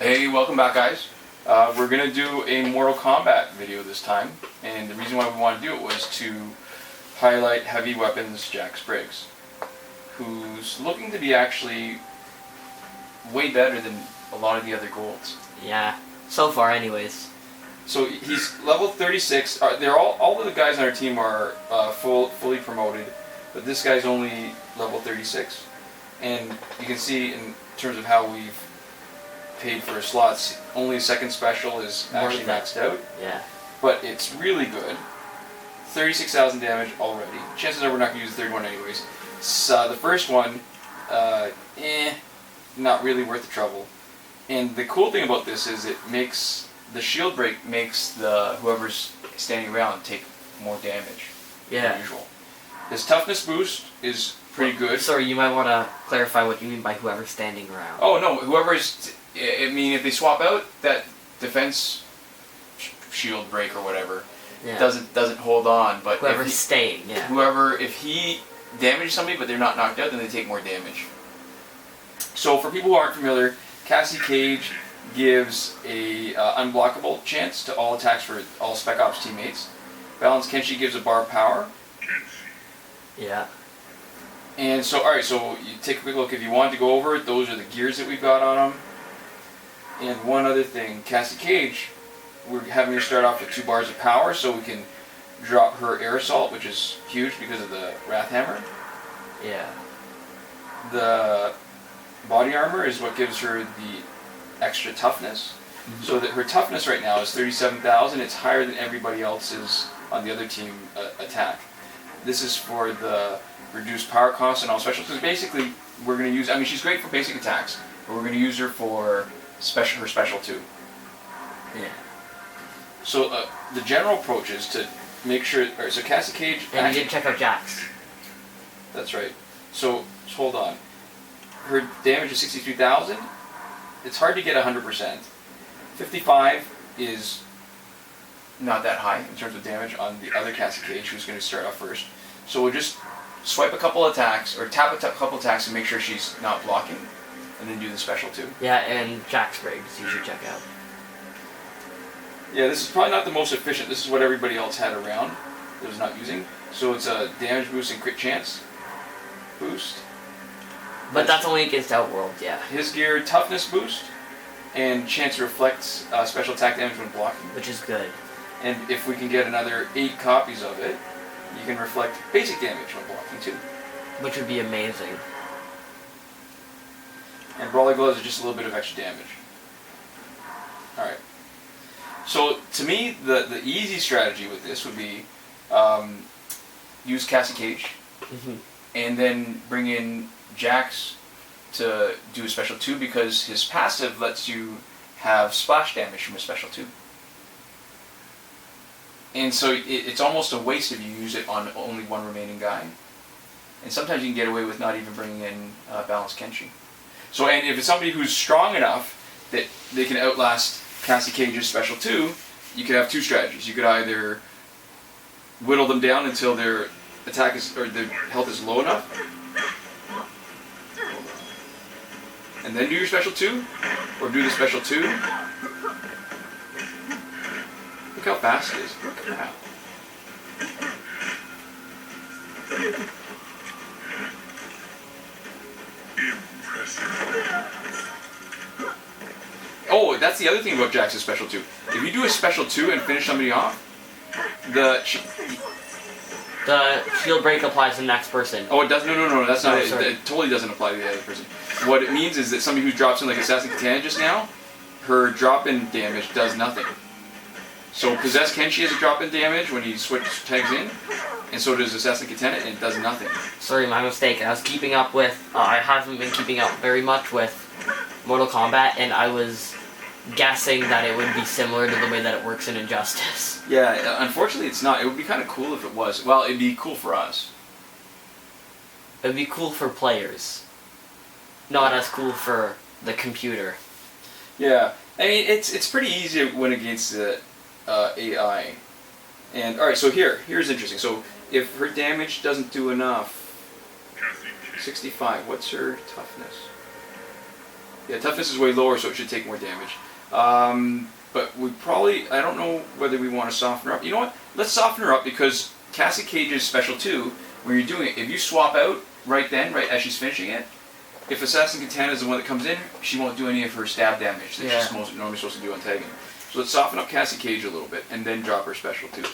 Hey, welcome back, guys. We're going to do a Mortal Kombat video this time, and the reason why we want to do it was to highlight Heavy Weapons Jax Briggs, who's looking to be actually way better than a lot of the other golds. Yeah, so far anyways. So he's level 36. They're all of the guys on our team are fully promoted, but this guy's only level 36. And you can see in terms of how we've paid for slots, only second special is actually maxed out. Yeah. But it's really good. 36,000 damage already. Chances are we're not going to use the third one anyways. So the first one, not really worth the trouble. And the cool thing about this is it makes the shield break makes the whoever's standing around take more damage than usual. His toughness boost is pretty good. Sorry, you might want to clarify what you mean by whoever's standing around. Oh no, whoever's. I mean, if they swap out that defense shield break or whatever, doesn't hold on. But whoever's staying, if he damages somebody but they're not knocked out, then they take more damage. So for people who aren't familiar, Cassie Cage gives a unblockable chance to all attacks for all Spec Ops teammates. Balance Kenshi gives a bar of power. Yeah. And so, alright, so you take a quick look. If you want to go over it, those are the gears that we've got on them. And one other thing, Cassie Cage, we're having her start off with 2 bars of power so we can drop her air assault, which is huge because of the Wrath Hammer. Yeah. The body armor is what gives her the extra toughness. Mm-hmm. So that her toughness right now is 37,000. It's higher than everybody else's on the other team attack. This is for the reduced power cost and all special. Because basically, we're going to use. I mean, she's great for basic attacks, but we're going to use her for her special too. Yeah. So the general approach is to make sure. All right, so Cassie Cage. And you did check out Jax. That's right. So hold on. Her damage is 63,000. It's hard to get 100%. 55 is not that high in terms of damage on the other Cassie Cage, who's going to start off first. So we'll just swipe a couple attacks, or tap a couple attacks and make sure she's not blocking, and then do the special too. Yeah, and Jax Briggs you should check out. Yeah, this is probably not the most efficient. This is what everybody else had around that was not using. So it's a damage boost and crit chance boost. But that's only against Outworld, yeah. His gear, toughness boost, and chance reflects special attack damage when blocking. Which is good. And if we can get another 8 copies of it, you can reflect basic damage when blocking too. Which would be amazing. And Brawler Gloves are just a little bit of extra damage. Alright. So to me, the easy strategy with this would be use Cassie Cage, and then bring in Jax to do a special 2 because his passive lets you have splash damage from a special 2. And so it's almost a waste if you use it on only one remaining guy. And sometimes you can get away with not even bringing in Balanced Kenshi. So, and if it's somebody who's strong enough that they can outlast Cassie Cage's special 2, you could have 2 strategies. You could either whittle them down until their attack is, or their health is low enough, and then do your special 2, or do the special 2. Look how fast it is. Look at that. Oh, that's the other thing about Jax's special 2. If you do a special 2 and finish somebody off, the shield break applies to the next person. Oh, it does? No, that's not it. It totally doesn't apply to the other person. What it means is that somebody who drops in like Assassin Katana just now, her drop-in damage does nothing. So Possess Kenshi has a drop-in damage when he tags in, and so does Assassin Katana, and it does nothing. Sorry, my mistake. I was keeping up with, I haven't been keeping up very much with Mortal Kombat, and I was guessing that it would be similar to the way that it works in Injustice. Yeah, unfortunately it's not. It would be kind of cool if it was. Well, it'd be cool for us. It would be cool for players. Not as cool for the computer. Yeah, I mean, it's pretty easy to win against the AI. And, alright, so here's interesting. So, if her damage doesn't do enough, 65, what's her toughness? Yeah, toughness is way lower, so it should take more damage. But we probably, I don't know whether we want to soften her up. You know what? Let's soften her up because Cassie Cage's special 2, when you're doing it, if you swap out right then, right as she's finishing it, if Assassin Katana is the one that comes in, she won't do any of her stab damage that she's normally supposed to do on tagging. So let's soften up Cassie Cage a little bit and then drop her special 2.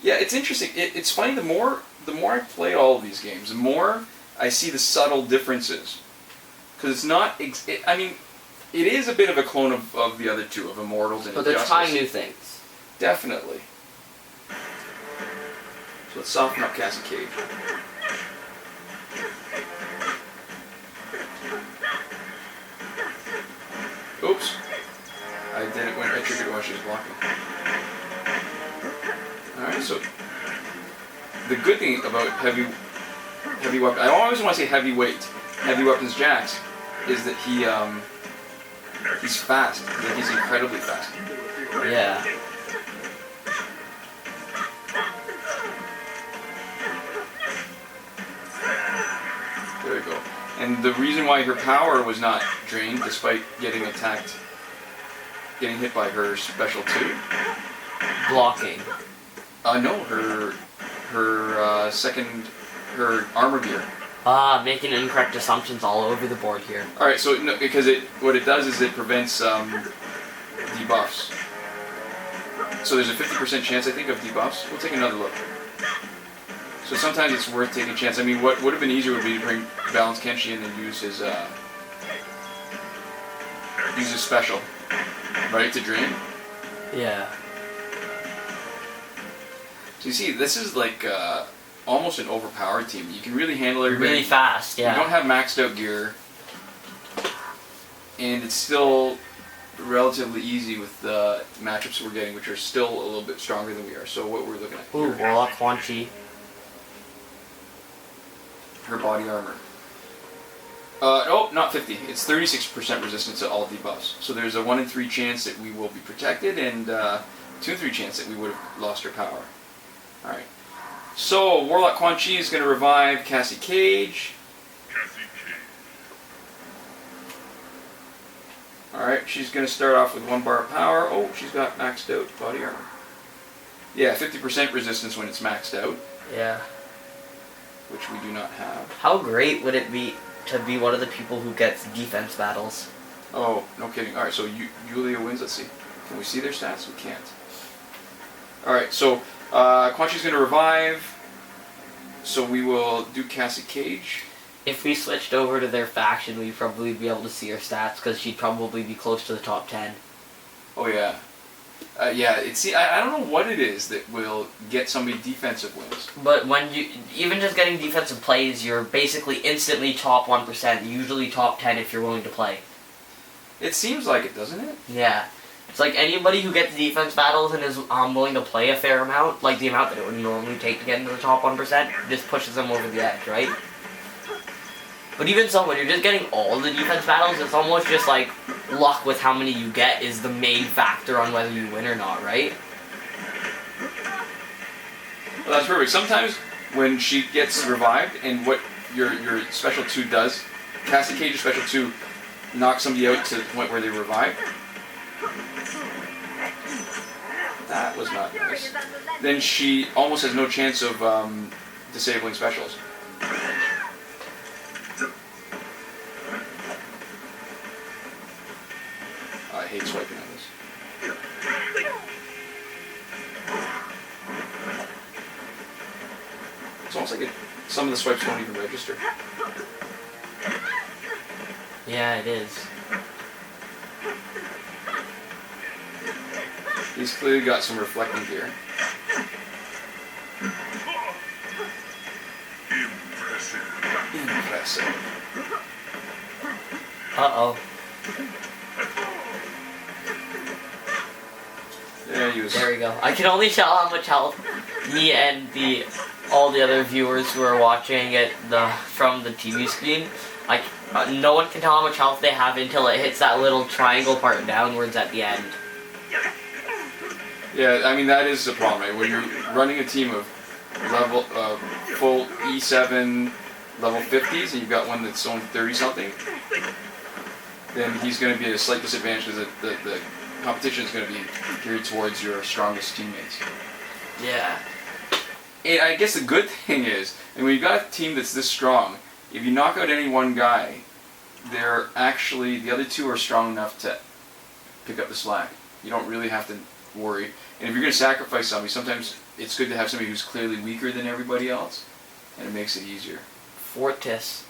Yeah, it's interesting. It's funny, the more I play all of these games, the more I see the subtle differences. Because it's not, I mean, it is a bit of a clone of the other two, of Immortals and But they're Injustice. trying new things. Definitely. So let's soften up Cassie Cage. Oops. I triggered it while she was blocking. Alright, so the good thing about heavy weapon, I always want to say Heavy Weapons Jax, is that he's fast. He's incredibly fast. Yeah. There we go. And the reason why her power was not drained, despite getting hit by her special 2. Blocking. No, her armor gear. Making incorrect assumptions all over the board here. Alright, so no, because what it does is it prevents debuffs. So there's a 50% chance, I think, of debuffs. We'll take another look. So sometimes it's worth taking a chance. I mean, what would have been easier would be to bring Balance Kenshi and then use his special, right, to drain. Yeah. So you see, this is like almost an overpowered team. You can really handle everybody. Really fast, yeah. You don't have maxed out gear, and it's still relatively easy with the matchups we're getting, which are still a little bit stronger than we are. So what we're looking at Ooh, here. Warlock Quan Chi. Her body armor. Oh, not 50. It's 36% resistance to all debuffs. So there's a 1 in 3 chance that we will be protected, and 2 in 3 chance that we would have lost her power. Alright. So, Warlock Quan Chi is going to revive Cassie Cage. Alright, she's going to start off with 1 bar of power. Oh, she's got maxed out body armor. Yeah, 50% resistance when it's maxed out. Yeah. Which we do not have. How great would it be to be one of the people who gets defense battles? Oh, no kidding. Alright, so Yulia wins. Let's see. Can we see their stats? We can't. Alright, so Quan Chi's going to revive. So we will do Cassie Cage. If we switched over to their faction, we'd probably be able to see her stats because she'd probably be close to the top 10. Oh, yeah. Yeah, I don't know what it is that will get somebody defensive wins. But when even just getting defensive plays, you're basically instantly top 1%, usually top 10 if you're willing to play. It seems like it, doesn't it? Yeah. It's like anybody who gets defense battles and is willing to play a fair amount, like the amount that it would normally take to get into the top 1%, just pushes them over the edge, right? But even so, when you're just getting all the defense battles, it's almost just like luck with how many you get is the main factor on whether you win or not, right? Well, that's perfect. Sometimes when she gets revived and what your special 2 does, Cassie Cage's special 2 knocks somebody out to the point where they revive. That was not nice. Then she almost has no chance of disabling specials. I hate swiping on this. It's almost like some of the swipes don't even register. Yeah, it is. He's clearly got some reflecting gear. Impressive. Uh-oh. There we go. I can only tell how much health me and all the other viewers who are watching it from the TV screen. No one can tell how much health they have until it hits that little triangle part downwards at the end. Yeah, I mean that is the problem, right? When you're running a team of full E7 level 50s and you've got one that's only 30 something, then he's going to be at a slight disadvantage because the competition is going to be geared towards your strongest teammates. Yeah. And I guess the good thing is, and when you've got a team that's this strong, if you knock out any one guy, they're actually, the other two are strong enough to pick up the slack. You don't really have to worry. And if you're going to sacrifice somebody, sometimes it's good to have somebody who's clearly weaker than everybody else, and it makes it easier. Fortis.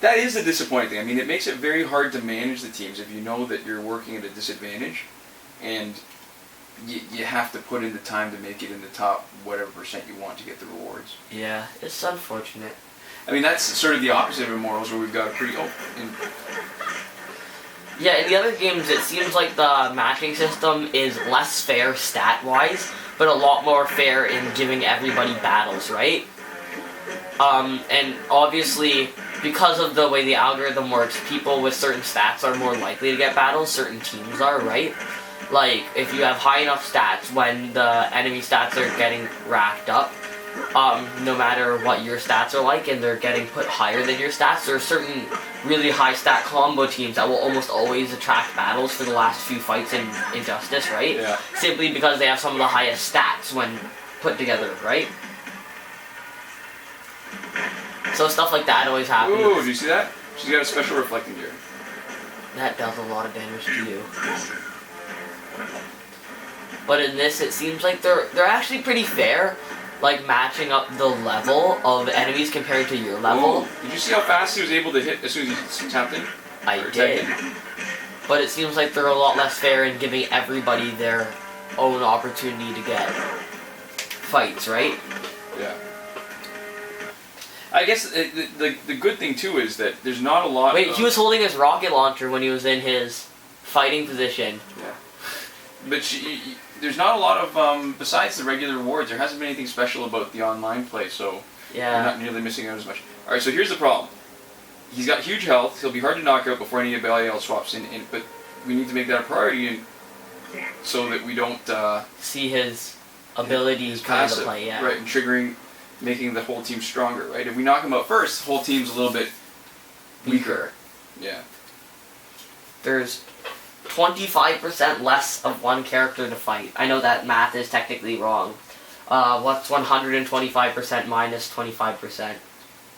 That is a disappointing thing. I mean, it makes it very hard to manage the teams if you know that you're working at a disadvantage, and you have to put in the time to make it in the top whatever percent you want to get the rewards. Yeah, it's unfortunate. I mean, that's sort of the opposite of Immortals, where we've got a pretty Yeah, in the other games, it seems like the matching system is less fair stat-wise, but a lot more fair in giving everybody battles, right? And obviously, because of the way the algorithm works, people with certain stats are more likely to get battles, certain teams are, right? Like, if you have high enough stats, when the enemy stats are getting racked up, no matter what your stats are like, and they're getting put higher than your stats, there are certain really high stat combo teams that will almost always attract battles for the last few fights in Injustice, right? Yeah. Simply because they have some of the highest stats when put together, right? So stuff like that always happens. Ooh, did you see that? She's got a special reflecting gear. That does a lot of damage to you. But in this, it seems like they're actually pretty fair, like matching up the level of enemies compared to your level. Ooh, did you see how fast he was able to hit as soon as he tapped in? I did. But it seems like they're a lot less fair in giving everybody their own opportunity to get fights, right? Yeah. I guess the good thing too is that there's not a lot. Wait, he was holding his rocket launcher when he was in his fighting position. Yeah. But there's not a lot of, besides the regular rewards, there hasn't been anything special about the online play, so Yeah. you're not nearly missing out as much. Alright, so here's the problem. He's got huge health, he'll be hard to knock out before anybody else swaps in, but we need to make that a priority so that we don't See his abilities come into passive, play, yeah. right, and triggering, making the whole team stronger, right? If we knock him out first, the whole team's a little bit weaker. Yeah. There's 25% less of one character to fight. I know that math is technically wrong. What's 125% minus 25%?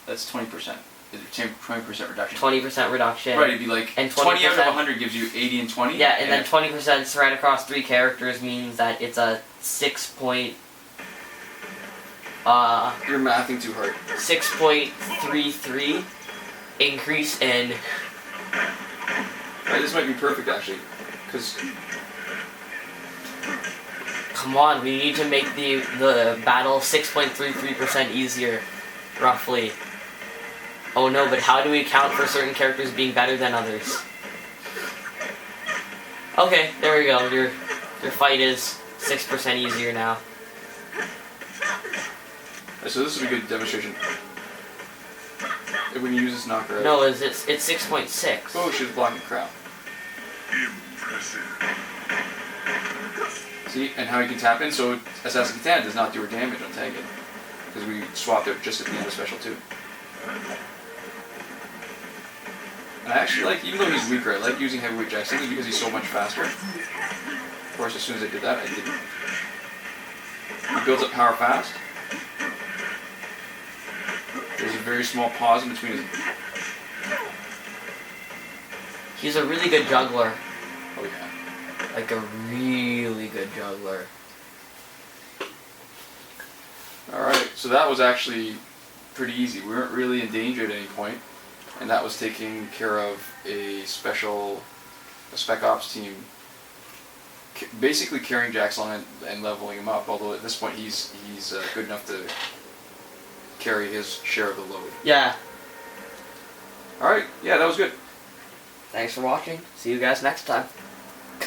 That's 20%. It's a 20% reduction. 20% reduction. Right, it'd be like And 20 out of 20%. 100 gives you 80 and 20. Yeah, and then 20% spread across 3 characters means that it's a 6.33 You're mathing too hard. increase in. Right, this might be perfect actually, because Come on, we need to make the battle 6.33% easier, roughly. Oh no, but how do we account for certain characters being better than others? Okay, there we go. Your fight is 6% easier now. so this is a good demonstration. When you use this knocker out. No, it's 6.6. Oh, she's blocking crowd. See, and how you can tap in, so Assassin Katana does not do her damage on tagging. Because we swapped it just at the end of Special 2. And I actually like, even though he's weaker, I like using Heavyweight Jax simply because he's so much faster. Of course, as soon as I did that, I didn't. He builds up power fast. There's a very small pause in between his... He's a really good juggler. Oh yeah. Like a really good juggler. Alright, so that was actually pretty easy. We weren't really in danger at any point, and that was taking care of a spec ops team, basically carrying Jax on and leveling him up, although at this point he's good enough to carry his share of the load. Yeah. Alright, yeah, that was good. Thanks for watching. See you guys next time.